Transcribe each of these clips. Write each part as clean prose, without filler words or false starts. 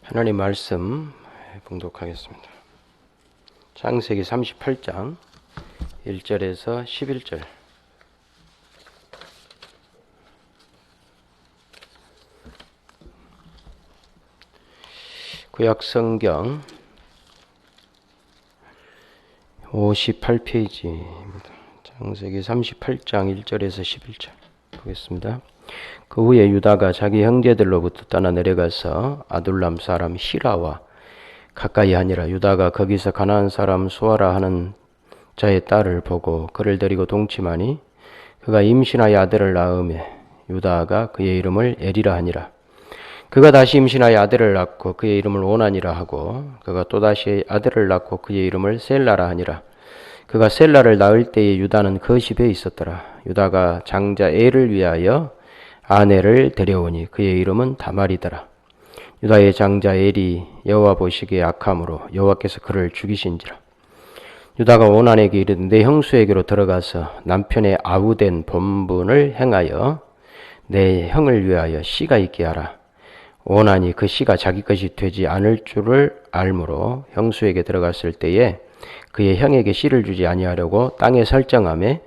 하나님 말씀 봉독하겠습니다. 창세기 38장 1절에서 11절. 구약성경 58페이지입니다. 창세기 38장 1절에서 11절 보겠습니다. 그 후에 유다가 자기 형제들로부터 떠나 내려가서 아둘람 사람 히라와 가까이 하니라. 유다가 거기서 가나안 사람 수아라 하는 자의 딸을 보고 그를 데리고 동침하니 그가 임신하여 아들을 낳으며 유다가 그의 이름을 에리라 하니라. 그가 다시 임신하여 아들을 낳고 그의 이름을 오난이라 하고 그가 또다시 아들을 낳고 그의 이름을 셀라라 하니라. 그가 셀라를 낳을 때에 유다는 그 집에 있었더라. 유다가 장자 엘을 위하여 아내를 데려오니 그의 이름은 다말이더라. 유다의 장자 엘이 여호와 보시기에 악함으로 여호와께서 그를 죽이신지라. 유다가 오난에게 이르되 내 형수에게로 들어가서 남편의 아우된 본분을 행하여 내 형을 위하여 씨가 있게 하라. 오난이 그 씨가 자기 것이 되지 않을 줄을 알므로 형수에게 들어갔을 때에 그의 형에게 씨를 주지 아니하려고 땅에 설정하며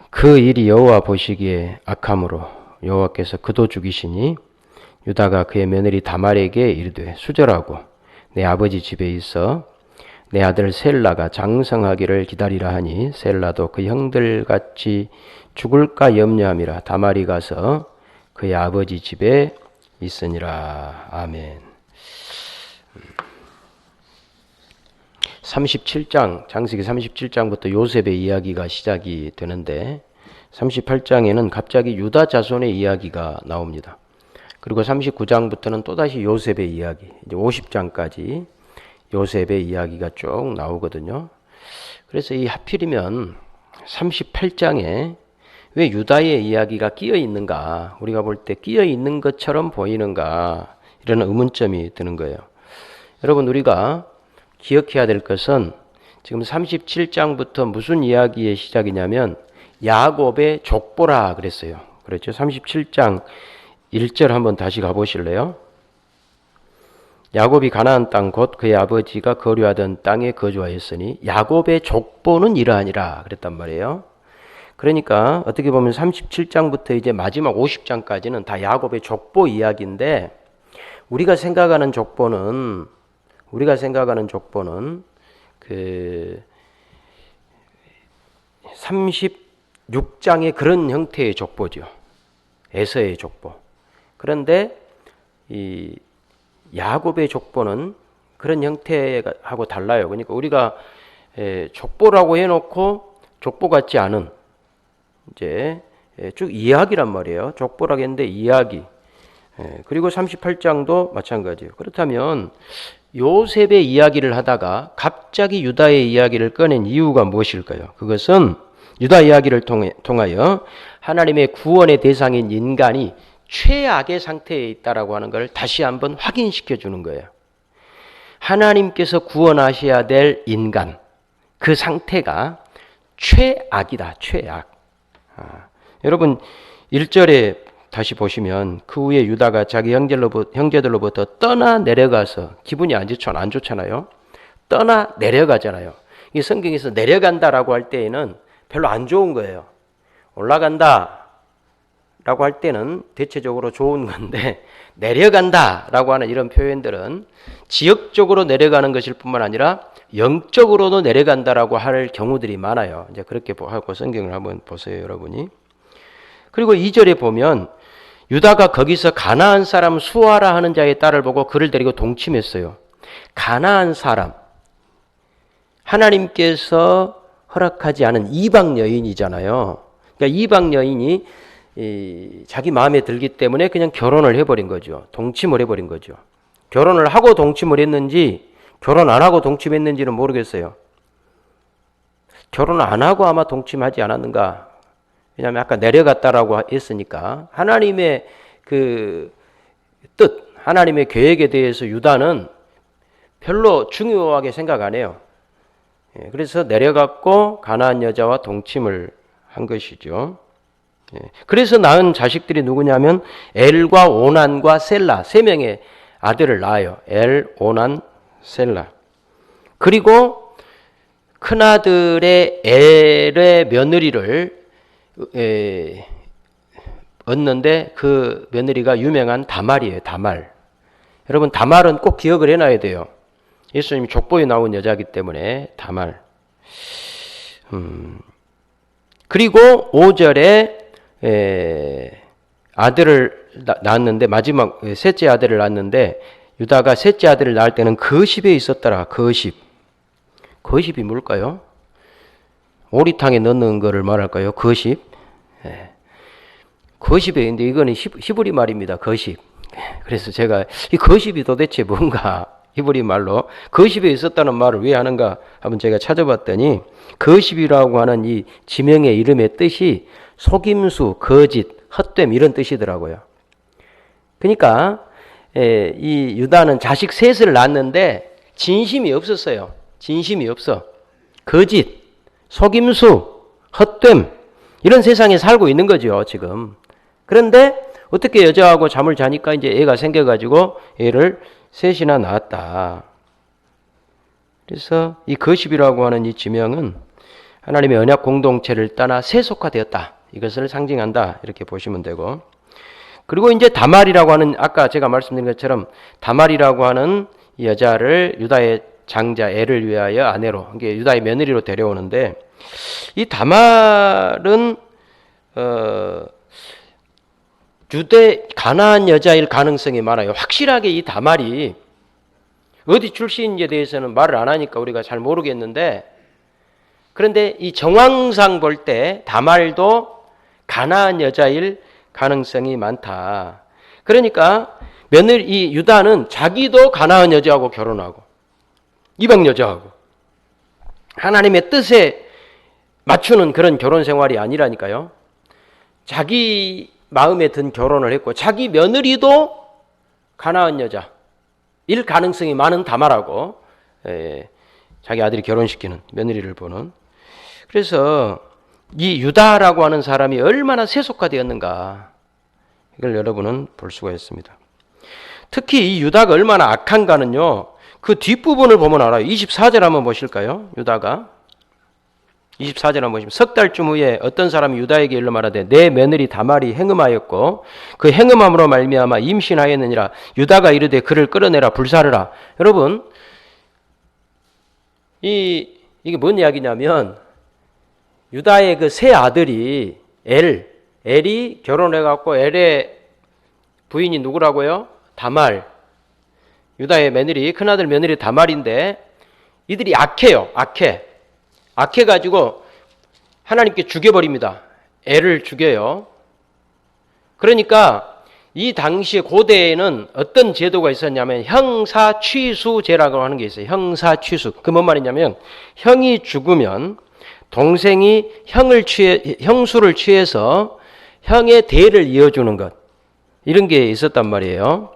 그 일이 여호와 보시기에 악함으로 여호와께서 그도 죽이시니 유다가 그의 며느리 다말에게 이르되 수절하고 내 아버지 집에 있어 내 아들 셀라가 장성하기를 기다리라 하니 셀라도 그 형들같이 죽을까 염려함이라. 다말이 가서 그의 아버지 집에 있으니라. 아멘. 37장, 창세기 37장부터 요셉의 이야기가 시작이 되는데 38장에는 갑자기 유다 자손의 이야기가 나옵니다. 그리고 39장부터는 또다시 요셉의 이야기, 이제 50장까지 요셉의 이야기가 쭉 나오거든요. 그래서 이 하필이면 38장에 왜 유다의 이야기가 끼어 있는가, 우리가 볼 때 끼어 있는 것처럼 보이는가, 이런 의문점이 드는 거예요. 여러분, 우리가 기억해야 될 것은 지금 37장부터 무슨 이야기의 시작이냐면 야곱의 족보라 그랬어요. 그렇죠? 37장 1절 한번 다시 가보실래요? 야곱이 가나안 땅 곧 그의 아버지가 거류하던 땅에 거주하였으니 야곱의 족보는 이러하니라 그랬단 말이에요. 그러니까 어떻게 보면 37장부터 이제 마지막 50장까지는 다 야곱의 족보 이야기인데 우리가 생각하는 족보는 그 36장의 그런 형태의 족보죠. 에서의 족보. 그런데 이 야곱의 족보는 그런 형태하고 달라요. 그러니까 우리가 족보라고 해놓고 족보 같지 않은 이제 쭉 이야기란 말이에요. 족보라고 했는데 이야기. 그리고 38장도 마찬가지예요. 그렇다면 요셉의 이야기를 하다가 갑자기 유다의 이야기를 꺼낸 이유가 무엇일까요? 그것은 유다 이야기를 통하여 하나님의 구원의 대상인 인간이 최악의 상태에 있다라고 하는 걸 다시 한번 확인시켜 주는 거예요. 하나님께서 구원하셔야 될 인간, 그 상태가 최악이다, 최악. 여러분 1절에 다시 보시면 그 후에 유다가 자기 형제들로부터 떠나 내려가서 기분이 안 좋잖아요. 떠나 내려가잖아요. 이 성경에서 내려간다라고 할 때에는 별로 안 좋은 거예요. 올라간다 라고 할 때는 대체적으로 좋은 건데 내려간다 라고 하는 이런 표현들은 지역적으로 내려가는 것일 뿐만 아니라 영적으로도 내려간다라고 할 경우들이 많아요. 이제 그렇게 하고 성경을 한번 보세요, 여러분이. 그리고 2절에 보면 유다가 거기서 가나안 사람 수아라 하는 자의 딸을 보고 그를 데리고 동침했어요. 가나안 사람, 하나님께서 허락하지 않은 이방 여인이잖아요. 그러니까 이방 여인이 자기 마음에 들기 때문에 그냥 결혼을 해버린 거죠. 동침을 해버린 거죠. 결혼을 하고 동침을 했는지 결혼 안 하고 동침했는지는 모르겠어요. 결혼 안 하고 아마 동침하지 않았는가. 왜냐하면 아까 내려갔다라고 했으니까 하나님의 그 뜻, 하나님의 계획에 대해서 유다는 별로 중요하게 생각 안 해요. 그래서 내려갔고 가나안 여자와 동침을 한 것이죠. 그래서 낳은 자식들이 누구냐면 엘과 오난과 셀라, 세 명의 아들을 낳아요. 엘, 오난, 셀라. 그리고 큰아들의 엘의 며느리를 얻는데 그 며느리가 유명한 다말이에요. 다말. 여러분 다말은 꼭 기억을 해놔야 돼요. 예수님이 족보에 나온 여자이기 때문에 다말. 그리고 5절에 아들을 낳았는데 마지막 셋째 아들을 낳았는데 유다가 셋째 아들을 낳을 때는 거십에 있었더라. 거십. 거십이 뭘까요? 오리탕에 넣는 거를 말할까요? 거십. 거십에 있는데 이거는 히브리 말입니다. 거십. 그래서 제가 이 거십이 도대체 뭔가 히브리 말로 거십에 있었다는 말을 왜 하는가 한번 제가 찾아봤더니 거십이라고 하는 이 지명의 이름의 뜻이 속임수, 거짓, 헛됨 이런 뜻이더라고요. 그러니까 이 유다는 자식 셋을 낳았는데 진심이 없었어요. 진심이 없어. 거짓, 속임수, 헛됨 이런 세상에 살고 있는 거죠 지금. 그런데 어떻게 여자하고 잠을 자니까 이제 애가 생겨가지고 애를 셋이나 낳았다. 그래서 이 거십이라고 하는 이 지명은 하나님의 언약 공동체를 떠나 세속화되었다. 이것을 상징한다. 이렇게 보시면 되고. 그리고 이제 다말이라고 하는 아까 제가 말씀드린 것처럼 다말이라고 하는 여자를 유다의 장자 엘을 위하여 아내로 이게 유다의 며느리로 데려오는데 이 다말은 유대 가나안 여자일 가능성이 많아요. 확실하게 이 다말이 어디 출신인지에 대해서는 말을 안 하니까 우리가 잘 모르겠는데 그런데 이 정황상 볼 때 다말도 가나안 여자일 가능성이 많다. 그러니까 이 유다는 자기도 가나안 여자하고 결혼하고 이방 여자하고 하나님의 뜻에 맞추는 그런 결혼 생활이 아니라니까요. 자기 마음에 든 결혼을 했고 자기 며느리도 가나안 여자일 가능성이 많은 다말하고 자기 아들이 결혼시키는 며느리를 보는. 그래서 이 유다라고 하는 사람이 얼마나 세속화되었는가 이걸 여러분은 볼 수가 있습니다. 특히 이 유다가 얼마나 악한가는요. 그 뒷부분을 보면 알아요. 24절 한번 보실까요? 유다가 24절 한번 보시면 석 달쯤 후에 어떤 사람이 유다에게 일러 말하되 내 며느리 다말이 행음하였고 그 행음함으로 말미암아 임신하였느니라. 유다가 이르되 그를 끌어내라 불사르라. 여러분 이게 뭔 이야기냐면 유다의 그 세 아들이 엘이 결혼해갖고 엘의 부인이 누구라고요? 다말. 유다의 며느리, 큰아들 며느리 다말인데 이들이 악해요. 악해가지고 하나님께 죽여버립니다. 엘을 죽여요. 그러니까 이 당시에 고대에는 어떤 제도가 있었냐면 형사취수제라고 하는 게 있어요. 형사취수. 그 뭔 말이냐면 형이 죽으면 동생이 형수를 취해서 형의 대를 이어주는 것. 이런 게 있었단 말이에요.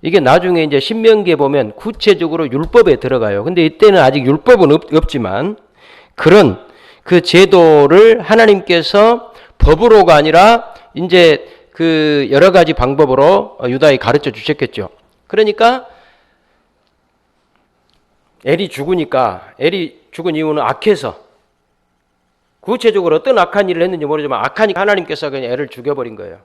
이게 나중에 이제 신명기에 보면 구체적으로 율법에 들어가요. 근데 이때는 아직 율법은 없지만 그런 그 제도를 하나님께서 법으로가 아니라 이제 그 여러 가지 방법으로 유다에 가르쳐 주셨겠죠. 그러니까 엘이 죽은 이유는 악해서 구체적으로 어떤 악한 일을 했는지 모르지만 악하니까 하나님께서 그냥 애를 죽여버린 거예요.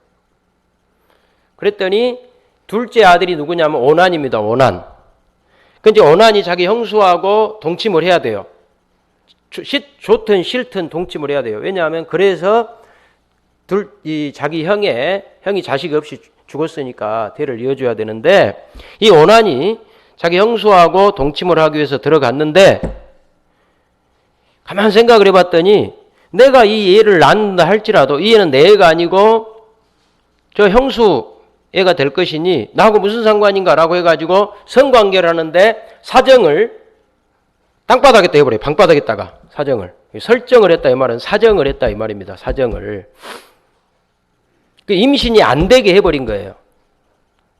그랬더니 둘째 아들이 누구냐면 오난입니다. 오난. 근데 오난이 자기 형수하고 동침을 해야 돼요. 좋든 싫든 동침을 해야 돼요. 왜냐하면 그래서 자기 형이 자식 없이 죽었으니까 대를 이어줘야 되는데 이 오난이 자기 형수하고 동침을 하기 위해서 들어갔는데 가만 생각을 해봤더니 내가 이 애를 낳는다 할지라도 이 애는 내 애가 아니고 저 형수 애가 될 것이니 나하고 무슨 상관인가라고 해가지고 성관계를 하는데 사정을 땅바닥에다 해버려요. 방바닥에다가 사정을. 설정을 했다 이 말은 사정을 했다 이 말입니다. 사정을. 그 임신이 안 되게 해버린 거예요.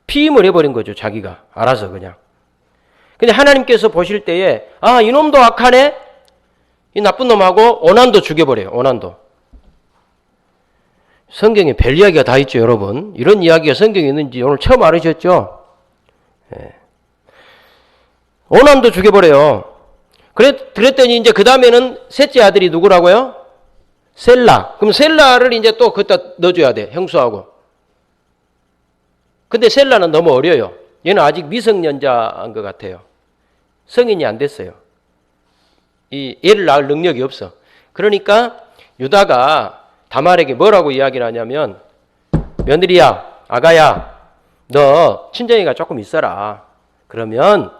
피임을 해버린 거죠. 자기가 알아서 그냥. 근데 하나님께서 보실 때에 이놈도 악하네. 이 나쁜 놈하고 오난도 죽여버려요. 오난도. 성경에 별 이야기가 다 있죠. 여러분. 이런 이야기가 성경에 있는지 오늘 처음 알으셨죠? 오남도 죽여버려요. 그랬더니 이제 그 다음에는 셋째 아들이 누구라고요? 셀라. 그럼 셀라를 이제 또 그따 넣어줘야 돼. 형수하고. 근데 셀라는 너무 어려요. 얘는 아직 미성년자인 것 같아요. 성인이 안 됐어요. 얘를 낳을 능력이 없어. 그러니까 유다가 다말에게 뭐라고 이야기를 하냐면, 며느리야, 아가야, 너 친정이가 조금 있어라. 그러면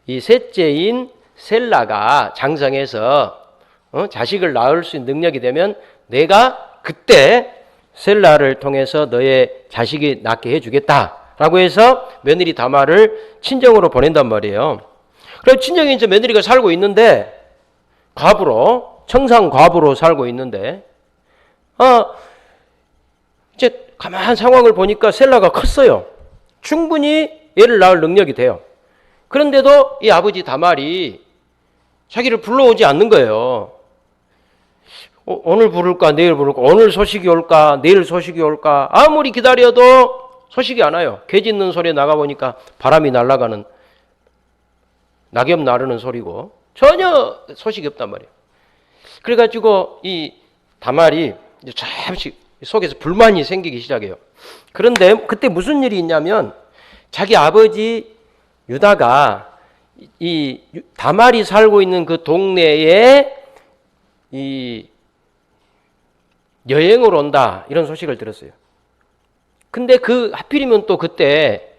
이 셋째인 셀라가 장성해서 자식을 낳을 수 있는 능력이 되면 내가 그때 셀라를 통해서 너의 자식이 낳게 해주겠다라고 해서 며느리 다말을 친정으로 보낸단 말이에요. 그래서 친정에 이제 며느리가 살고 있는데, 과부로, 청상 과부로 살고 있는데, 이제 가만한 상황을 보니까 셀라가 컸어요. 충분히 얘를 낳을 능력이 돼요. 그런데도 이 아버지 다말이 자기를 불러오지 않는 거예요. 오늘 부를까 내일 부를까, 오늘 소식이 올까 내일 소식이 올까, 아무리 기다려도 소식이 안 와요. 개 짖는 소리에 나가보니까 바람이 날아가는, 낙엽 나르는 소리고 전혀 소식이 없단 말이에요. 그래가지고 이 다말이 잠시 속에서 불만이 생기기 시작해요. 그런데 그때 무슨 일이 있냐면, 자기 아버지 유다가 이 다말이 살고 있는 그 동네에 이 여행을 온다, 이런 소식을 들었어요. 근데 하필이면 또 그때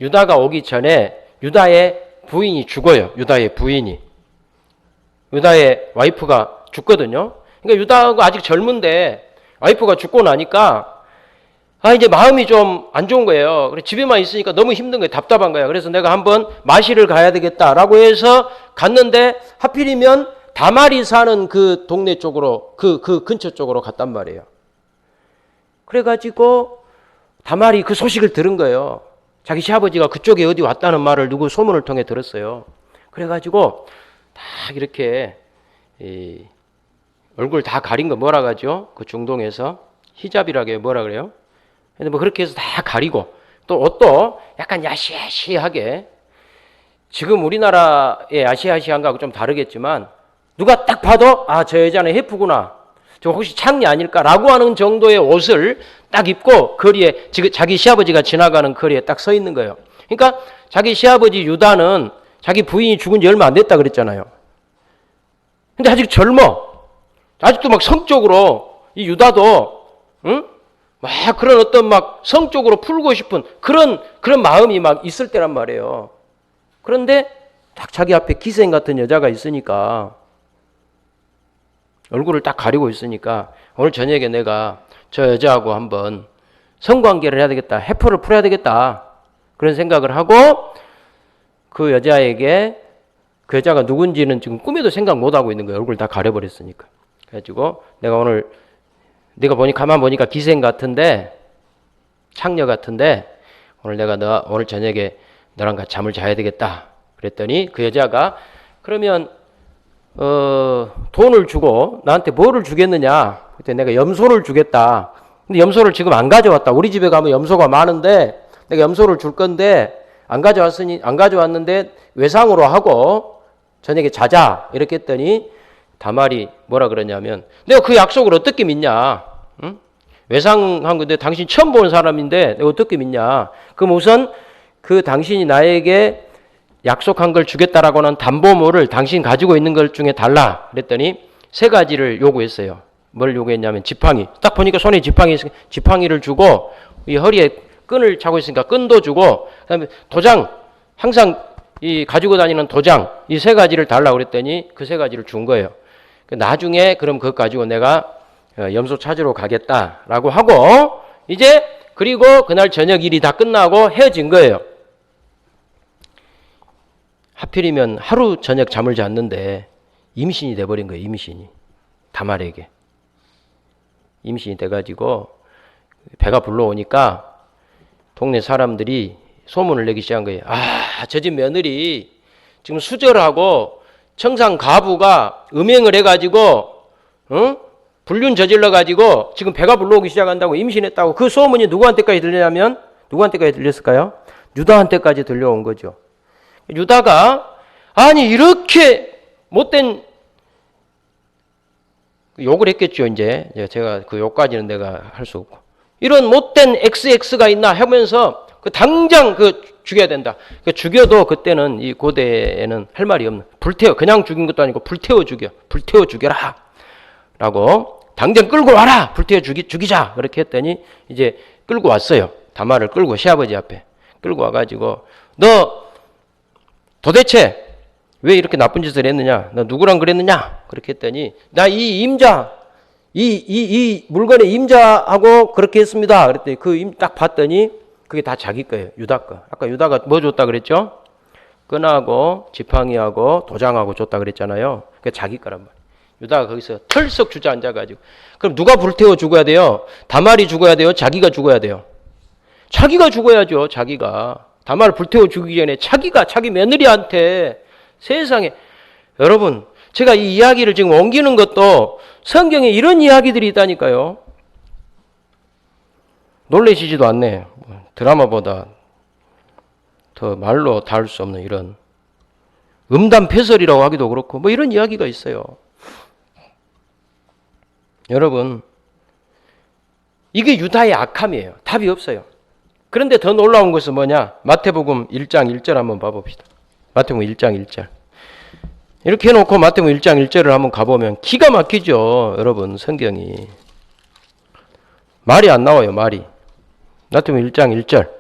유다가 오기 전에 유다의 부인이 죽어요. 유다의 부인이. 유다의 와이프가 죽거든요. 그러니까 유다가 아직 젊은데 와이프가 죽고 나니까 이제 마음이 좀 안 좋은 거예요. 그래서 집에만 있으니까 너무 힘든 거예요. 답답한 거예요. 그래서 내가 한번 마실을 가야 되겠다라고 해서 갔는데, 하필이면 다말이 사는 그 동네 쪽으로, 그 근처 쪽으로 갔단 말이에요. 그래가지고 다말이 그 소식을 들은 거예요. 자기 시아버지가 그쪽에 어디 왔다는 말을 누구 소문을 통해 들었어요. 그래가지고 딱 이렇게 얼굴 다 가린 거 뭐라 하죠? 그 중동에서 히잡이라게 뭐라 그래요? 근데 뭐 그렇게 해서 다 가리고, 또 옷도 약간 야시야시하게, 지금 우리나라의 야시야시한 거하고 좀 다르겠지만 누가 딱 봐도 저 여자는 해프구나, 저 혹시 창녀 아닐까라고 하는 정도의 옷을 딱 입고 거리에, 지금 자기 시아버지가 지나가는 거리에 딱 서 있는 거예요. 그러니까 자기 시아버지 유다는 자기 부인이 죽은 지 얼마 안 됐다 그랬잖아요. 근데 아직 젊어. 아직도 막 성적으로, 이 유다도 막 그런 어떤 막 성적으로 풀고 싶은 그런 마음이 막 있을 때란 말이에요. 그런데 딱 자기 앞에 기생 같은 여자가 있으니까, 얼굴을 딱 가리고 있으니까, 오늘 저녁에 내가 저 여자하고 한번 성관계를 해야 되겠다, 해포를 풀어야 되겠다, 그런 생각을 하고, 그 여자에게, 그 여자가 누군지는 지금 꿈에도 생각 못하고 있는 거예요. 얼굴 다 가려버렸으니까. 그래가지고 내가 오늘, 네가 가만 보니까 기생 같은데, 창녀 같은데, 오늘 내가 오늘 저녁에 너랑 같이 잠을 자야 되겠다. 그랬더니 그 여자가, 그러면 돈을 주고 나한테 뭐를 주겠느냐? 그때 내가 염소를 주겠다. 근데 염소를 지금 안 가져왔다. 우리 집에 가면 염소가 많은데 내가 염소를 줄 건데 안 가져왔는데 외상으로 하고 저녁에 자자, 이렇게 했더니 다말이 뭐라 그러냐면, 내가 그 약속을 어떻게 믿냐? 응? 외상한 건데 당신 처음 보는 사람인데 내가 어떻게 믿냐? 그럼 우선 그 당신이 나에게 약속한 걸 주겠다라고 하는 담보물을 당신 가지고 있는 것 중에 달라. 그랬더니 3가지를 요구했어요. 뭘 요구했냐면 지팡이. 딱 보니까 손에 지팡이를 주고, 이 허리에 끈을 차고 있으니까 끈도 주고, 그다음에 도장, 항상 이 가지고 다니는 도장, 이 3가지를 달라고 그랬더니 그 3가지를 준 거예요. 나중에 그럼 그것 가지고 내가 염소 찾으러 가겠다라고 하고, 이제 그리고 그날 저녁 일이 다 끝나고 헤어진 거예요. 하필이면 하루 저녁 잠을 잤는데 임신이 돼버린 거예요. 임신이. 다말에게. 임신이 돼가지고 배가 불러오니까 동네 사람들이 소문을 내기 시작한 거예요. 저 집 며느리 지금 수절하고 청상 가부가 음행을 해가지고 불륜 저질러가지고 지금 배가 불러오기 시작한다고, 임신했다고. 그 소문이 누구한테까지 들리냐면 누구한테까지 들렸을까요? 유다한테까지 들려온 거죠. 유다가 아니 이렇게 못된 욕을 했겠죠. 이제 제가 그 욕까지는 내가 할 수 없고 이런 못된 XX가 있나 하면서 그 당장 그 죽여야 된다. 그 죽여도 그때는 이 고대에는 할 말이 없는 불태워 그냥 죽인 것도 아니고 불태워 죽여라 라고 당장 끌고 와라 불태워 죽이자 그렇게 했더니 이제 끌고 왔어요. 다말을 끌고 시아버지 앞에 끌고 와가지고 너 도대체 왜 이렇게 나쁜 짓을 했느냐? 너 누구랑 그랬느냐? 그렇게 했더니 나 이 임자 이 물건의 임자하고 그렇게 했습니다. 그랬더니 그 딱 봤더니 그게 다 자기 거예요. 유다 거. 아까 유다가 뭐 줬다 그랬죠? 끈하고 지팡이하고 도장하고 줬다 그랬잖아요. 그게 자기 거란 말이에요. 유다가 거기서 털썩 주저앉아가지고 그럼 누가 불태워 죽어야 돼요? 다말이 죽어야 돼요? 자기가 죽어야 돼요? 자기가 죽어야죠. 자기가. 다말을 불태워 죽이기 전에 자기가 자기 며느리한테 세상에 여러분 제가 이 이야기를 지금 옮기는 것도 성경에 이런 이야기들이 있다니까요. 놀라시지도 않네. 드라마보다 더 말로 닿을 수 없는 이런 음담패설이라고 하기도 그렇고 뭐 이런 이야기가 있어요. 여러분 이게 유다의 악함이에요. 답이 없어요. 그런데 더 놀라운 것은 뭐냐? 마태복음 1장 1절 한번 봐봅시다. 마태복음 1장 1절. 이렇게 해놓고 마태복음 1장 1절을 한번 가보면 기가 막히죠. 여러분 성경이. 말이 안 나와요. 말이. 마태복음 1장 1절.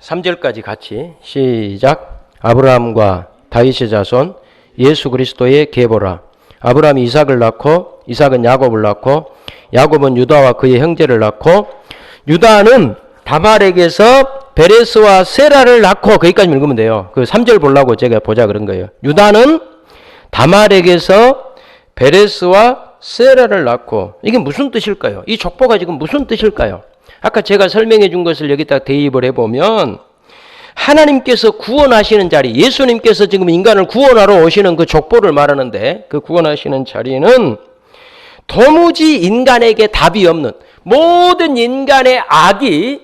(3절까지) 같이 시작. 아브라함과 다윗의 자손 예수 그리스도의 계보라. 아브라함이 이삭을 낳고 이삭은 야곱을 낳고 야곱은 유다와 그의 형제를 낳고 유다는 다말에게서 베레스와 세라를 낳고 거기까지 읽으면 돼요. 그 3절 보려고 제가 보자 그런 거예요. 유다는 다말에게서 베레스와 세라를 낳고 이게 무슨 뜻일까요? 이 족보가 지금 무슨 뜻일까요? 아까 제가 설명해 준 것을 여기다 대입을 해보면 하나님께서 구원하시는 자리, 예수님께서 지금 인간을 구원하러 오시는 그 족보를 말하는데 그 구원하시는 자리는 도무지 인간에게 답이 없는 모든 인간의 악이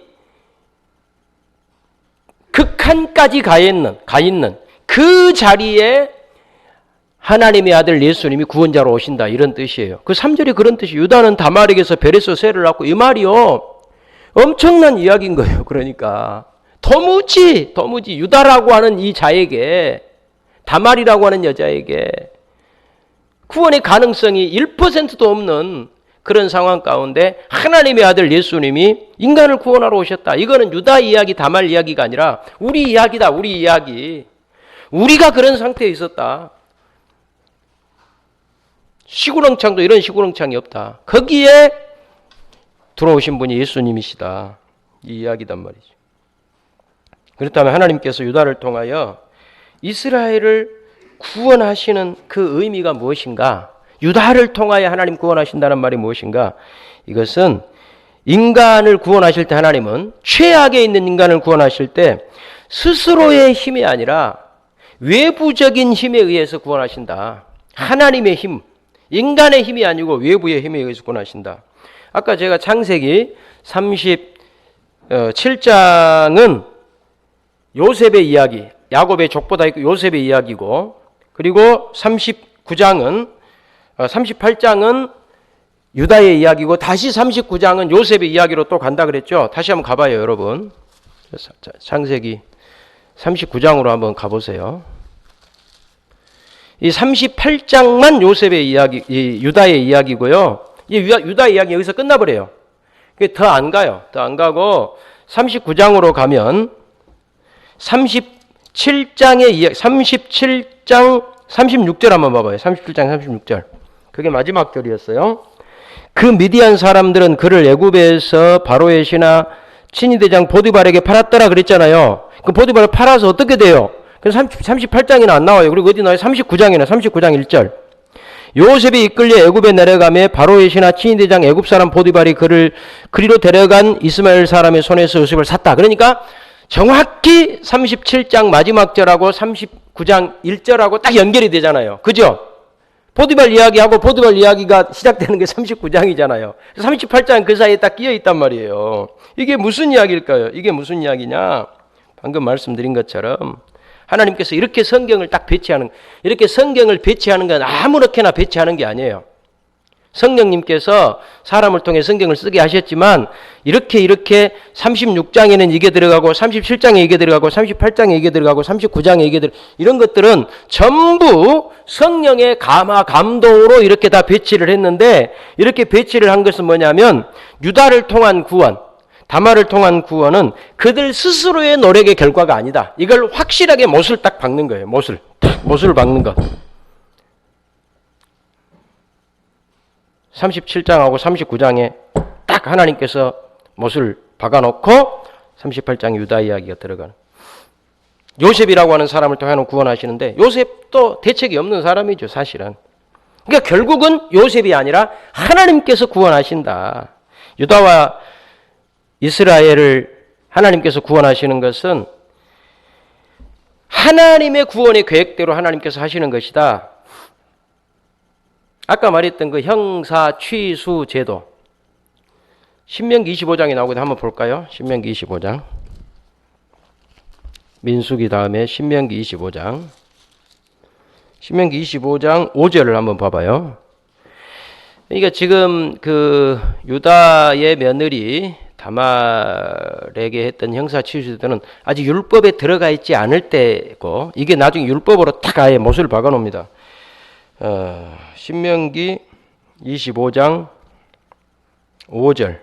극한까지 가 있는 그 자리에 하나님의 아들 예수님이 구원자로 오신다 이런 뜻이에요. 그 3절이 그런 뜻이 유다는 다말에게서 베레스 세를 낳고 이 말이요. 엄청난 이야기인 거예요. 그러니까 도무지 유다라고 하는 이 자에게 다말이라고 하는 여자에게 구원의 가능성이 1%도 없는 그런 상황 가운데 하나님의 아들 예수님이 인간을 구원하러 오셨다. 이거는 유다 이야기, 다말 이야기가 아니라 우리 이야기다. 우리 이야기. 우리가 그런 상태에 있었다. 시구렁창도 이런 시구렁창이 없다. 거기에 들어오신 분이 예수님이시다. 이 이야기단 말이죠. 그렇다면 하나님께서 유다를 통하여 이스라엘을 구원하시는 그 의미가 무엇인가? 유다를 통하여 하나님 구원하신다는 말이 무엇인가? 이것은 인간을 구원하실 때 하나님은 최악에 있는 인간을 구원하실 때 스스로의 힘이 아니라 외부적인 힘에 의해서 구원하신다. 하나님의 힘, 인간의 힘이 아니고 외부의 힘에 의해서 구원하신다. 아까 제가 창세기 37장은 요셉의 이야기, 야곱의 족보다 있고 요셉의 이야기고, 그리고 38장은 유다의 이야기고, 다시 39장은 요셉의 이야기로 또 간다 그랬죠. 다시 한번 가봐요, 여러분. 창세기 39장으로 한번 가보세요. 이 38장만 요셉의 이야기, 이 유다의 이야기고요. 이 유다의 이야기 여기서 끝나버려요. 더 안 가요. 더 안 가고 39장으로 가면 37장의 이야기, 37장 36절 한번 봐봐요. 37장 36절. 그게 마지막 절이었어요. 그 미디안 사람들은 그를 애굽에서 바로의 신하 친위대장 보디발에게 팔았더라 그랬잖아요. 그 보디발을 팔아서 어떻게 돼요? 그래서 38장에는 안 나와요. 그리고 어디 나와요? 39장에는 39장 1절. 요셉이 이끌려 애굽에 내려가며 바로의 신하 친위대장 애굽 사람 보디발이 그를 그리로 데려간 이스마엘 사람의 손에서 요셉을 샀다. 그러니까 정확히 37장 마지막 절하고 39장 1절하고 딱 연결이 되잖아요. 그죠? 보디발 이야기하고 보디발 이야기가 시작되는 게 39장이잖아요. 38장 그 사이에 딱 끼어 있단 말이에요. 이게 무슨 이야기일까요? 이게 무슨 이야기냐? 방금 말씀드린 것처럼 하나님께서 이렇게 성경을 딱 배치하는, 이렇게 성경을 배치하는 건 아무렇게나 배치하는 게 아니에요. 성령님께서 사람을 통해 성경을 쓰게 하셨지만 이렇게 36장에는 이게 들어가고 37장에 이게 들어가고 38장에 이게 들어가고 39장에 이게 들어가고 이런 것들은 전부 성령의 감동으로 이렇게 다 배치를 했는데, 이렇게 배치를 한 것은 뭐냐면 유다를 통한 구원, 다말을 통한 구원은 그들 스스로의 노력의 결과가 아니다. 이걸 확실하게 못을 딱 박는 거예요. 못을 박는 것. 37장하고 39장에 딱 하나님께서 못을 박아놓고 38장 유다 이야기가 들어가는. 요셉이라고 하는 사람을 통해 구원하시는데 요셉도 대책이 없는 사람이죠, 사실은. 그러니까 결국은 요셉이 아니라 하나님께서 구원하신다. 유다와 이스라엘을 하나님께서 구원하시는 것은 하나님의 구원의 계획대로 하나님께서 하시는 것이다. 아까 말했던 그 형사 취수 제도, 신명기 25장에 나오거든요. 한번 볼까요? 신명기 25장. 민수기 다음에 신명기 25장. 신명기 25장 5절을 한번 봐봐요. 그러니까 지금 그 유다의 며느리 다말에게 했던 형사 취수제도는 아직 율법에 들어가 있지 않을 때고, 이게 나중에 율법으로 딱 아예 못을 박아놓습니다. 신명기 25장 5절.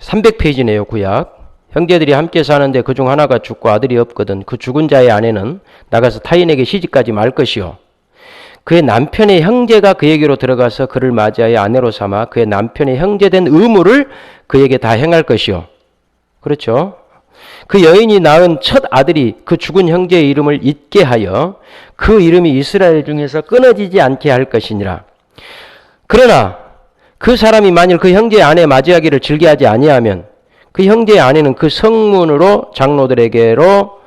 300페이지네요, 구약. 형제들이 함께 사는데 그중 하나가 죽고 아들이 없거든 그 죽은 자의 아내는 나가서 타인에게 시집가지 말 것이요, 그의 남편의 형제가 그에게로 들어가서 그를 맞이하여 아내로 삼아 그의 남편의 형제된 의무를 그에게 다 행할 것이요. 그렇죠? 그 여인이 낳은 첫 아들이 그 죽은 형제의 이름을 잊게 하여 그 이름이 이스라엘 중에서 끊어지지 않게 할 것이니라. 그러나 그 사람이 만일 그 형제의 아내 맞이하기를 즐겨하지 아니하면 그 형제의 아내는 그 성문으로 장로들에게로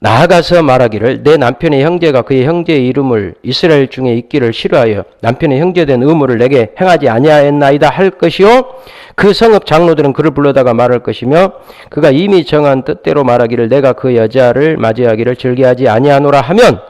나아가서 말하기를 내 남편의 형제가 그의 형제의 이름을 이스라엘 중에 있기를 싫어하여 남편의 형제된 의무를 내게 행하지 아니하였나이다 할 것이요, 그 성읍 장로들은 그를 불러다가 말할 것이며 그가 이미 정한 뜻대로 말하기를 내가 그 여자를 맞이하기를 즐겨하지 아니하노라 하면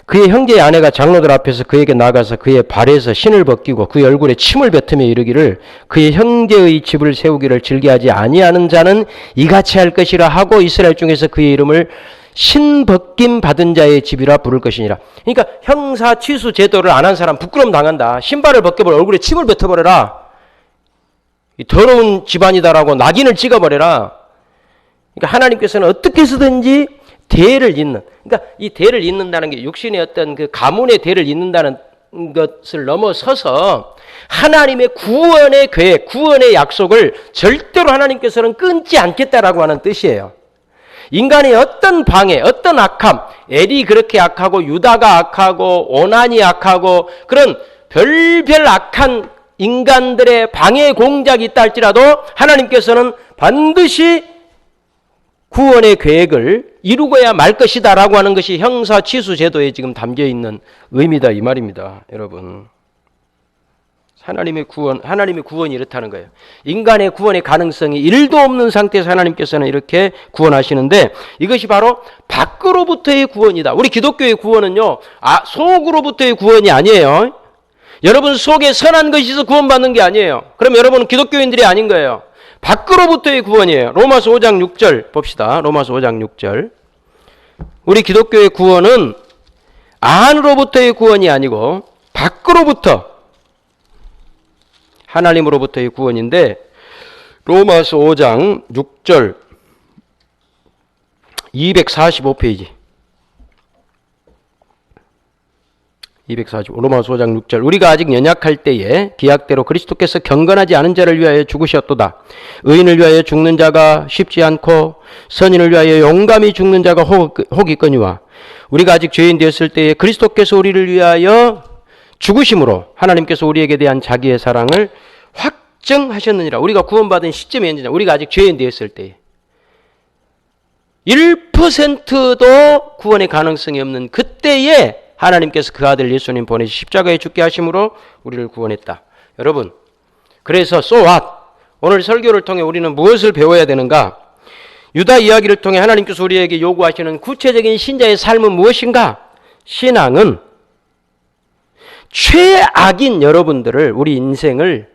그의 형제의 아내가 장로들 앞에서 그에게 나가서 그의 발에서 신을 벗기고 그의 얼굴에 침을 뱉으며 이르기를 그의 형제의 집을 세우기를 즐겨하지 아니하는 자는 이같이 할 것이라 하고 이스라엘 중에서 그의 이름을 신벗김 받은 자의 집이라 부를 것이니라. 그러니까 형사 취수 제도를 안 한 사람 부끄러움 당한다. 신발을 벗겨버려, 얼굴에 침을 뱉어버려라. 이 더러운 집안이다라고 낙인을 찍어버려라. 그러니까 하나님께서는 어떻게 해서든지 대를 잇는, 그러니까 이 대를 잇는다는 게 육신의 어떤 그 가문의 대를 잇는다는 것을 넘어서서 하나님의 구원의 계획, 구원의 약속을 절대로 하나님께서는 끊지 않겠다라고 하는 뜻이에요. 인간의 어떤 방해, 어떤 악함, 엘이 그렇게 악하고 유다가 악하고 오난이 악하고 그런 별별 악한 인간들의 방해 공작이 있다 할지라도 하나님께서는 반드시 구원의 계획을 이루고야 말 것이다 라고 하는 것이 형사 취수 제도에 지금 담겨 있는 의미다 이 말입니다. 여러분, 하나님의 구원이 이렇다는 거예요. 인간의 구원의 가능성이 1도 없는 상태에서 하나님께서는 이렇게 구원하시는데 이것이 바로 밖으로부터의 구원이다. 우리 기독교의 구원은요, 속으로부터의 구원이 아니에요. 여러분 속에 선한 것이 있어서 구원받는 게 아니에요. 그럼 여러분은 기독교인들이 아닌 거예요. 밖으로부터의 구원이에요. 로마서 5장 6절 봅시다. 로마서 5장 6절. 우리 기독교의 구원은 안으로부터의 구원이 아니고 밖으로부터 하나님으로부터의 구원인데, 로마서 5장 6절 245페이지 245 로마서 5장 6절 우리가 아직 연약할 때에 기약대로 그리스도께서 경건하지 않은 자를 위하여 죽으셨도다. 의인을 위하여 죽는 자가 쉽지 않고 선인을 위하여 용감히 죽는 자가 혹이거니와 우리가 아직 죄인 되었을 때에 그리스도께서 우리를 위하여 죽으심으로 하나님께서 우리에게 대한 자기의 사랑을 확증하셨느니라. 우리가 구원받은 시점이 언제냐? 우리가 아직 죄인 되었을 때에 1%도 구원의 가능성이 없는 그때에 하나님께서 그 아들 예수님 보내시 십자가에 죽게 하심으로 우리를 구원했다. 여러분, 그래서 so what? 오늘 설교를 통해 우리는 무엇을 배워야 되는가? 유다 이야기를 통해 하나님께서 우리에게 요구하시는 구체적인 신자의 삶은 무엇인가? 신앙은 최악인 여러분들을, 우리 인생을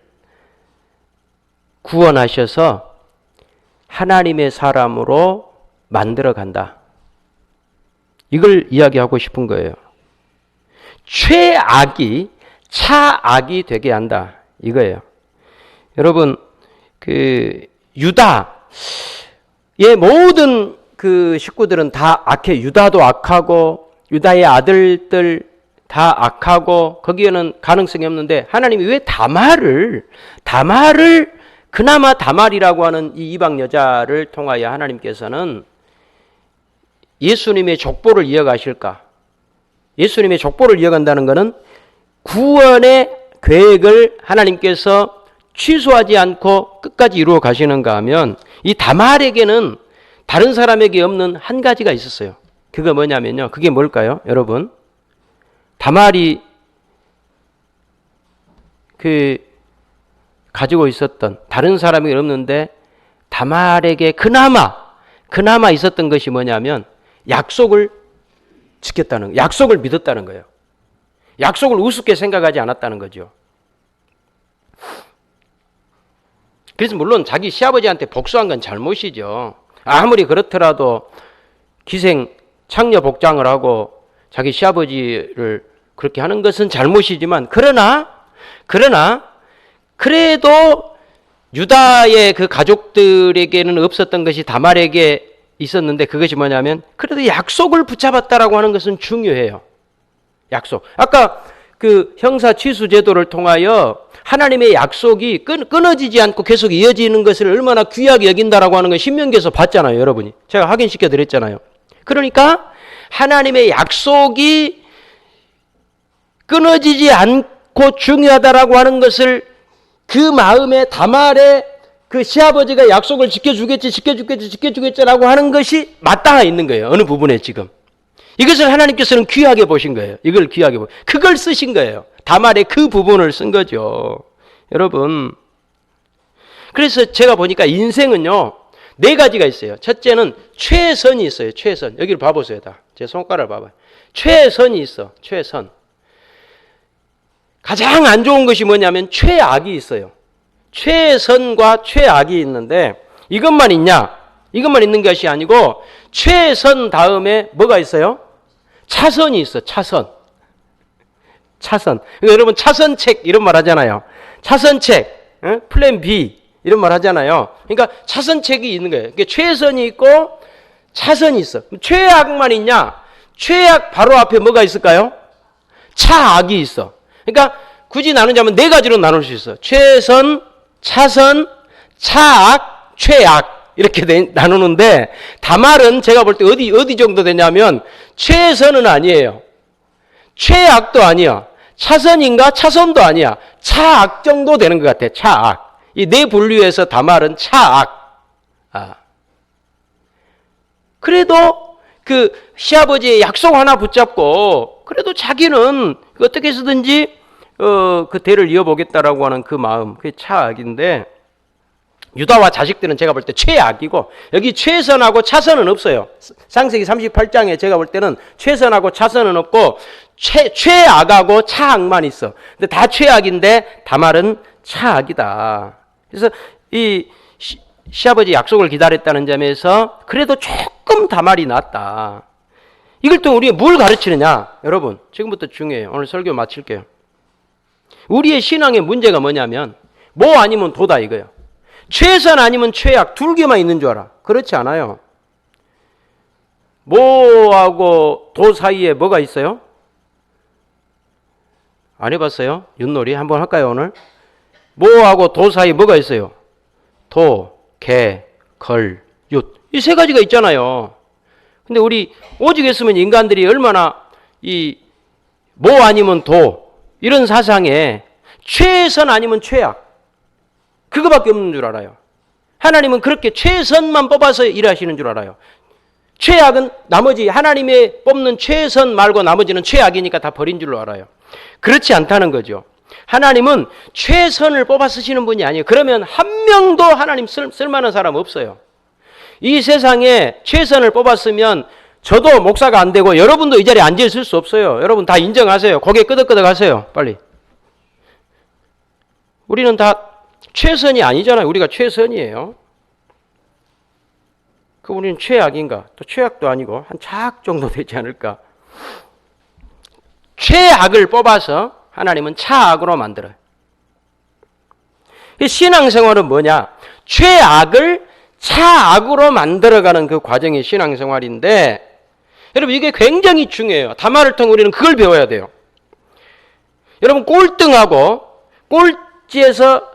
구원하셔서 하나님의 사람으로 만들어 간다. 이걸 이야기하고 싶은 거예요. 최악이 차악이 되게 한다. 이거예요. 여러분, 유다의 모든 그 식구들은 다 악해. 유다도 악하고, 유다의 아들들 다 악하고, 거기에는 가능성이 없는데, 하나님이 왜 다말을 그나마 다말이라고 하는 이 이방 여자를 통하여 하나님께서는 예수님의 족보를 이어가실까? 예수님의 족보를 이어간다는 것은 구원의 계획을 하나님께서 취소하지 않고 끝까지 이루어 가시는가 하면, 이 다말에게는 다른 사람에게 없는 한 가지가 있었어요. 그거 뭐냐면요. 그게 뭘까요? 여러분, 다말이 가지고 있었던, 다른 사람이 없는데 다말에게 그나마 있었던 것이 뭐냐면 약속을 지켰다는, 약속을 믿었다는 거예요. 약속을 우습게 생각하지 않았다는 거죠. 그래서 물론 자기 시아버지한테 복수한 건 잘못이죠. 아무리 그렇더라도 기생 창녀 복장을 하고 자기 시아버지를 그렇게 하는 것은 잘못이지만, 그러나 그래도 유다의 그 가족들에게는 없었던 것이 다말에게 있었는데, 그것이 뭐냐면 그래도 약속을 붙잡았다라고 하는 것은 중요해요. 약속. 아까 그 형사 취수 제도를 통하여 하나님의 약속이 끊어지지 않고 계속 이어지는 것을 얼마나 귀하게 여긴다라고 하는 걸 신명기에서 봤잖아요, 여러분이. 제가 확인시켜 드렸잖아요. 그러니까 하나님의 약속이 끊어지지 않고 중요하다라고 하는 것을, 그 마음에 다말의 그 시아버지가 약속을 지켜주겠지라고 하는 것이 맞닿아 있는 거예요. 어느 부분에 지금. 이것을 하나님께서는 귀하게 보신 거예요. 이걸 귀하게 그걸 쓰신 거예요. 다말의 그 부분을 쓴 거죠. 여러분. 그래서 제가 보니까 인생은요, 4가지가 있어요. 첫째는 최선이 있어요. 최선. 여기를 봐보세요. 다. 제 손가락을 봐봐요. 최선이 있어. 최선. 가장 안 좋은 것이 뭐냐면 최악이 있어요. 최선과 최악이 있는데, 이것만 있냐? 이것만 있는 것이 아니고 최선 다음에 뭐가 있어요? 차선이 있어. 차선. 그러니까 여러분, 차선책 이런 말 하잖아요. 차선책, 플랜 B 이런 말 하잖아요. 그러니까 차선책이 있는 거예요. 그러니까 최선이 있고 차선이 있어. 최악만 있냐? 최악 바로 앞에 뭐가 있을까요? 차악이 있어. 그러니까 굳이 나누자면 4가지로 나눌 수 있어. 최선, 차선, 차악, 최악 이렇게 나누는데, 다말은 제가 볼 때 어디 정도 되냐면 최선은 아니에요. 최악도 아니야. 차선인가? 차선도 아니야. 차악 정도 되는 것 같아. 차악. 이 4분류에서 다말은 차악. 그래도 그 시아버지의 약속 하나 붙잡고, 그래도 자기는 어떻게 해서든지 그 대를 이어보겠다라고 하는 그 마음, 그게 차악인데, 유다와 자식들은 제가 볼 때 최악이고, 여기 최선하고 차선은 없어요. 창세기 38장에 제가 볼 때는 최선하고 차선은 없고 최악하고 차악만 있어. 근데 다 최악인데 다말은 차악이다. 그래서 이 시아버지 약속을 기다렸다는 점에서 그래도 조금 다말이 낫다. 이걸 또 우리가 뭘 가르치느냐? 여러분, 지금부터 중요해요. 오늘 설교 마칠게요. 우리의 신앙의 문제가 뭐냐면 뭐 아니면 도다 이거예요. 최선 아니면 최악, 2개만 있는 줄 알아. 그렇지 않아요. 뭐하고 도 사이에 뭐가 있어요? 안 해봤어요? 윷놀이 한번 할까요 오늘? 뭐하고 도 사이에 뭐가 있어요? 도, 개, 걸, 윷. 이 3가지가 있잖아요. 근데 우리 오직 했으면 인간들이 얼마나 이 뭐 아니면 도 이런 사상에 최선 아니면 최악 그거밖에 없는 줄 알아요. 하나님은 그렇게 최선만 뽑아서 일하시는 줄 알아요. 최악은 나머지 하나님의 뽑는 최선 말고 나머지는 최악이니까 다 버린 줄로 알아요. 그렇지 않다는 거죠. 하나님은 최선을 뽑아 쓰시는 분이 아니에요. 그러면 한 명도 하나님 쓸만한 사람 없어요. 이 세상에 최선을 뽑았으면 저도 목사가 안 되고 여러분도 이 자리에 앉아 있을 수 없어요. 여러분 다 인정하세요. 고개 끄덕끄덕 하세요. 빨리. 우리는 다 최선이 아니잖아요. 우리가 최선이에요. 그 우리는 최악인가? 또 최악도 아니고 한 차악 정도 되지 않을까? 최악을 뽑아서 하나님은 차악으로 만들어요. 신앙생활은 뭐냐? 최악을 차악으로 만들어가는 그 과정이 신앙생활인데, 여러분 이게 굉장히 중요해요. 담화를 통해 우리는 그걸 배워야 돼요. 여러분 꼴등하고 꼴찌에서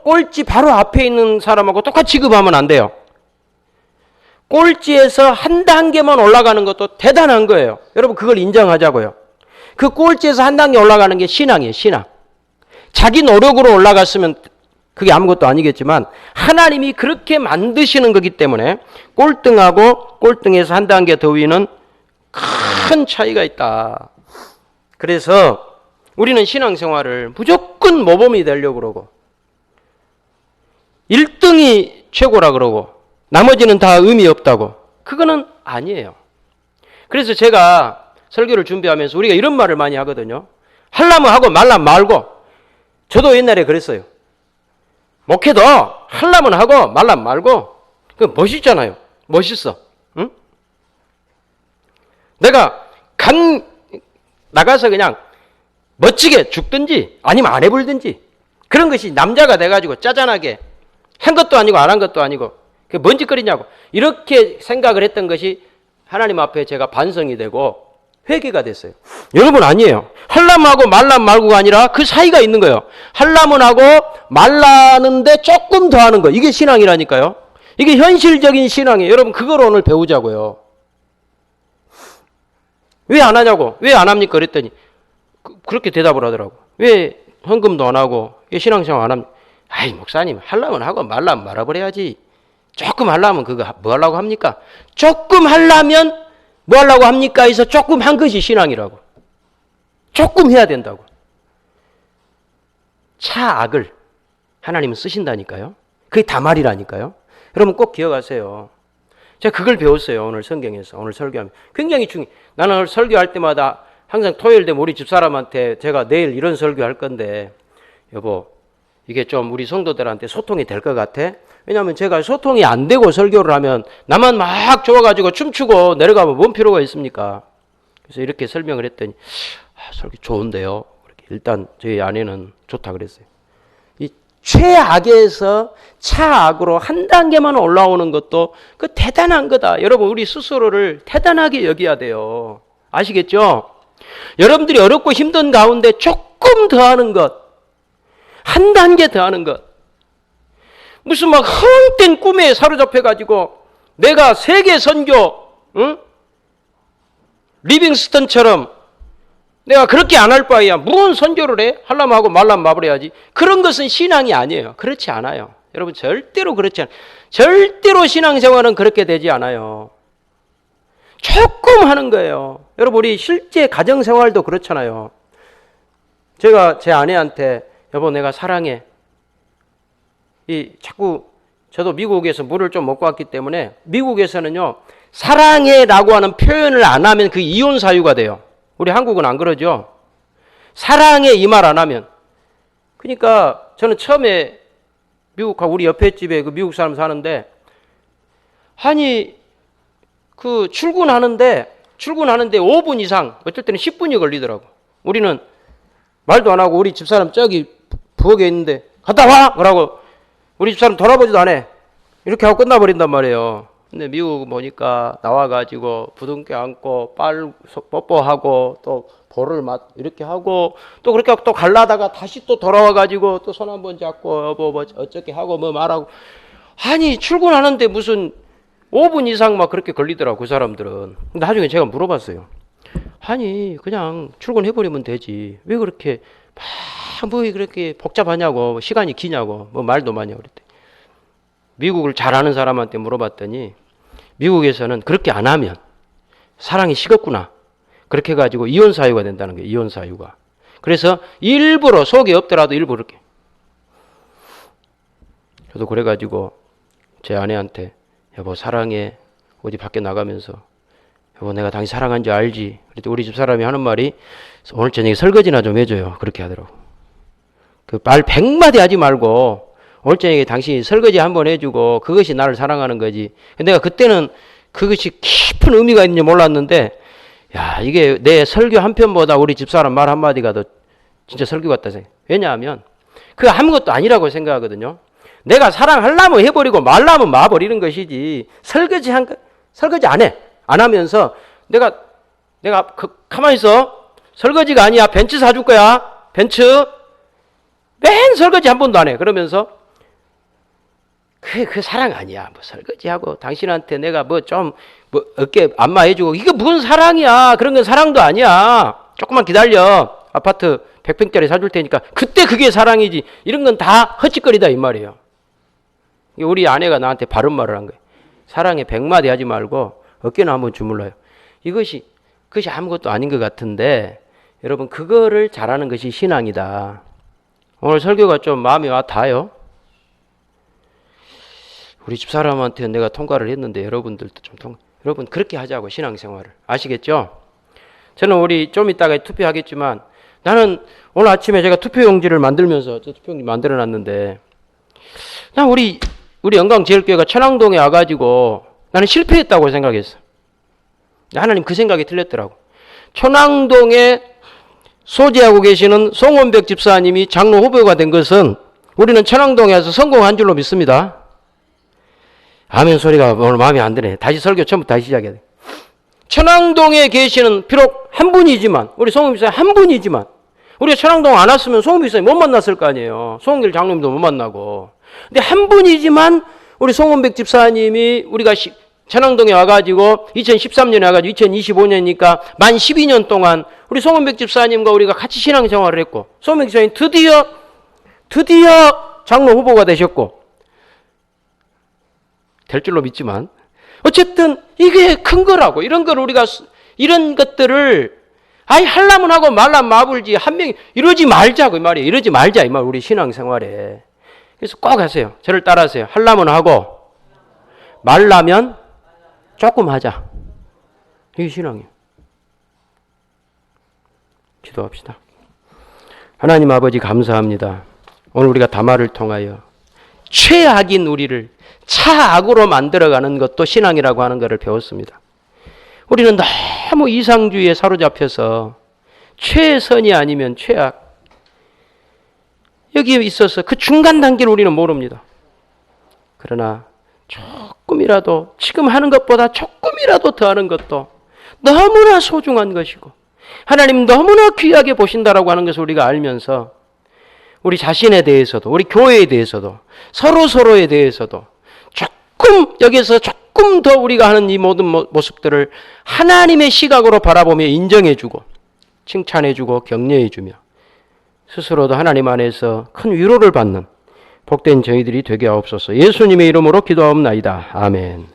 꼴찌 바로 앞에 있는 사람하고 똑같이 취급하면 안 돼요. 꼴찌에서 한 단계만 올라가는 것도 대단한 거예요. 여러분 그걸 인정하자고요. 그 꼴찌에서 한 단계 올라가는 게 신앙이에요. 신앙. 자기 노력으로 올라갔으면 그게 아무것도 아니겠지만 하나님이 그렇게 만드시는 거기 때문에 꼴등하고 꼴등에서 한 단계 더 위는 큰 차이가 있다. 그래서 우리는 신앙생활을 무조건 모범이 되려고 그러고 1등이 최고라 그러고 나머지는 다 의미 없다고. 그거는 아니에요. 그래서 제가 설교를 준비하면서 우리가 이런 말을 많이 하거든요. 하려면 하고 말라면 말고. 저도 옛날에 그랬어요. 목회도 하려면 하고 말라면 말고. 그 멋있잖아요. 멋있어. 응? 내가 나가서 그냥 멋지게 죽든지 아니면 안 해불든지 그런 것이 남자가 돼가지고 짜잔하게 한 것도 아니고 안 한 것도 아니고 그게 뭔 짓거리냐고 이렇게 생각을 했던 것이 하나님 앞에 제가 반성이 되고 회개가 됐어요. 여러분 아니에요. 하려면 하고 말라면 말고가 아니라 그 사이가 있는 거예요. 하려면 하고 말라는데 조금 더 하는 거. 이게 신앙이라니까요. 이게 현실적인 신앙이에요. 여러분 그걸 오늘 배우자고요. 왜 안 하냐고. 왜 안 합니까? 그랬더니 그렇게 대답을 하더라고. 왜 헌금도 안 하고 왜 신앙생활 안 합니까? 아이 목사님 하려면 하고 말라면 말아버려야지. 조금 하려면 그거 뭐 하려고 합니까? 조금 하려면 뭐 하려고 합니까? 해서 조금 한 것이 신앙이라고. 조금 해야 된다고. 차악을 하나님은 쓰신다니까요. 그게 다말이라니까요. 여러분 꼭 기억하세요. 제가 그걸 배웠어요. 오늘 성경에서. 오늘 설교하면. 굉장히 중요해요. 나는 오늘 설교할 때마다 항상 토요일 되면 우리 집사람한테 제가 내일 이런 설교할 건데 여보 이게 좀 우리 성도들한테 소통이 될 것 같아? 왜냐하면 제가 소통이 안 되고 설교를 하면 나만 막 좋아가지고 춤추고 내려가면 뭔 필요가 있습니까? 그래서 이렇게 설명을 했더니 설교 좋은데요. 일단 저희 아내는 좋다 그랬어요. 이 최악에서 차악으로 한 단계만 올라오는 것도 그 대단한 거다. 여러분 우리 스스로를 대단하게 여겨야 돼요. 아시겠죠? 여러분들이 어렵고 힘든 가운데 조금 더 하는 것, 한 단계 더 하는 것. 무슨 막 헛된 꿈에 사로잡혀가지고 내가 세계 선교, 응? 리빙스턴처럼 내가 그렇게 안 할 바에야 무슨 선교를 해? 하려면 하고 말라면 마버려야지. 그런 것은 신앙이 아니에요. 그렇지 않아요. 여러분 절대로 그렇지 않아요. 절대로 신앙생활은 그렇게 되지 않아요. 조금 하는 거예요. 여러분 우리 실제 가정생활도 그렇잖아요. 제가 제 아내한테 여보 내가 사랑해. 자꾸 저도 미국에서 물을 좀 먹고 왔기 때문에 미국에서는요 사랑해라고 하는 표현을 안 하면 그 이혼 사유가 돼요. 우리 한국은 안 그러죠. 사랑해 이 말 안 하면. 그러니까 저는 처음에 미국하고 우리 옆에 집에 그 미국 사람 사는데 아니 그 출근하는데 5분 이상 어떨 때는 10분이 걸리더라고. 우리는 말도 안 하고 우리 집사람 저기 부엌에 있는데 갔다 와! 그러고 우리 집사람 돌아보지도 안 해. 이렇게 하고 끝나버린단 말이에요. 근데 미국 보니까 나와가지고 부둥켜 안고 뽀뽀하고 또 볼을 이렇게 하고 또 그렇게 하고 또 갈라다가 다시 또 돌아와가지고 또 손 한번 잡고 여보 뭐 어쩌게 하고 뭐 말하고 아니 출근하는데 무슨 5분 이상 막 그렇게 걸리더라고 그 사람들은. 나중에 제가 물어봤어요. 아니 그냥 출근해버리면 되지 왜 그렇게 뭐 그렇게 복잡하냐고 시간이 기냐고 뭐 말도 많이 그랬대. 미국을 잘 아는 사람한테 물어봤더니 미국에서는 그렇게 안 하면 사랑이 식었구나. 그렇게 해가지고 이혼 사유가 된다는 거예요. 이혼 사유가. 그래서 일부러 속이 없더라도 일부러 이렇게. 저도 그래가지고 제 아내한테 여보 사랑해. 어디 밖에 나가면서 여보 내가 당신 사랑한 줄 알지. 그랬더니 우리 집 사람이 하는 말이 오늘 저녁에 설거지나 좀 해줘요. 그렇게 하더라고. 그 말 100마디 하지 말고 오늘 저녁에 당신이 설거지 한번 해주고 그것이 나를 사랑하는 거지. 내가 그때는 그것이 깊은 의미가 있는지 몰랐는데 야 이게 내 설교 한 편보다 우리 집사람 말 한마디가 더 진짜 설교 같다 생각. 왜냐하면 그거 아무것도 아니라고 생각하거든요. 내가 사랑하려면 해버리고 말라면 마버리는 것이지 설거지 안 해. 안 하면서 내가 가만히 있어. 설거지가 아니야. 벤츠 사줄 거야. 벤츠. 맨 설거지 한 번도 안 해. 그러면서 그 사랑 아니야. 뭐 설거지하고 당신한테 내가 뭐 어깨 안마해주고 이게 무슨 사랑이야. 그런 건 사랑도 아니야. 조금만 기다려. 아파트 100평짜리 사줄 테니까 그때 그게 사랑이지. 이런 건 다 헛짓거리다 이 말이에요. 우리 아내가 나한테 바른 말을 한 거예요. 사랑에 100마디 하지 말고 어깨나 한번 주물러요. 그것이 아무것도 아닌 것 같은데 여러분 그거를 잘하는 것이 신앙이다. 오늘 설교가 좀 마음이 와 닿아요. 우리 집사람한테 내가 통과를 했는데 여러분들도 좀 여러분 그렇게 하자고 신앙생활을. 아시겠죠? 저는 우리 좀 이따가 투표하겠지만 나는 오늘 아침에 제가 투표용지를 만들면서 저 투표용지 만들어놨는데 난 우리 영광제일교회가 천왕동에 와가지고 나는 실패했다고 생각했어. 하나님 그 생각이 틀렸더라고. 천왕동에 소지하고 계시는 송원벽 집사님이 장로 후보가 된 것은 우리는 천왕동에서 성공한 줄로 믿습니다. 아멘 소리가 오늘 마음에 안 드네. 다시 설교 처음부터 다시 시작해야 돼. 천왕동에 계시는 비록 한 분이지만 우리 송원 집사님 한 분이지만 우리가 천왕동 안 왔으면 송원 집사님 못 만났을 거 아니에요. 송원길 장로님도 못 만나고. 근데 한 분이지만 우리 송원백 집사님이 우리가 천왕동에 와가지고 2013년에 와가지고 2025년이니까 만 12년 동안 우리 송원백 집사님과 우리가 같이 신앙생활을 했고 송원백 집사님 드디어 장로 후보가 되셨고 될 줄로 믿지만 어쨌든 이게 큰 거라고. 이런 걸 우리가 이런 것들을 하려면 하고 말라면 마불지 한 명이 이러지 말자고 이 말이에요. 이러지 말자 이 말 우리 신앙생활에. 그래서 꼭 하세요. 저를 따라하세요. 하려면 하고 말라면 조금 하자. 이게 신앙이에요. 기도합시다. 하나님 아버지 감사합니다. 오늘 우리가 담화를 통하여 최악인 우리를 차악으로 만들어가는 것도 신앙이라고 하는 것을 배웠습니다. 우리는 너무 이상주의에 사로잡혀서 최선이 아니면 최악 여기에 있어서 그 중간 단계를 우리는 모릅니다. 그러나 조금이라도 지금 하는 것보다 조금이라도 더 하는 것도 너무나 소중한 것이고 하나님 너무나 귀하게 보신다라고 하는 것을 우리가 알면서 우리 자신에 대해서도 우리 교회에 대해서도 서로에 대해서도 여기서 조금 더 우리가 하는 이 모든 모습들을 하나님의 시각으로 바라보며 인정해주고 칭찬해주고 격려해주며 스스로도 하나님 안에서 큰 위로를 받는 복된 저희들이 되게 하옵소서. 예수님의 이름으로 기도하옵나이다. 아멘.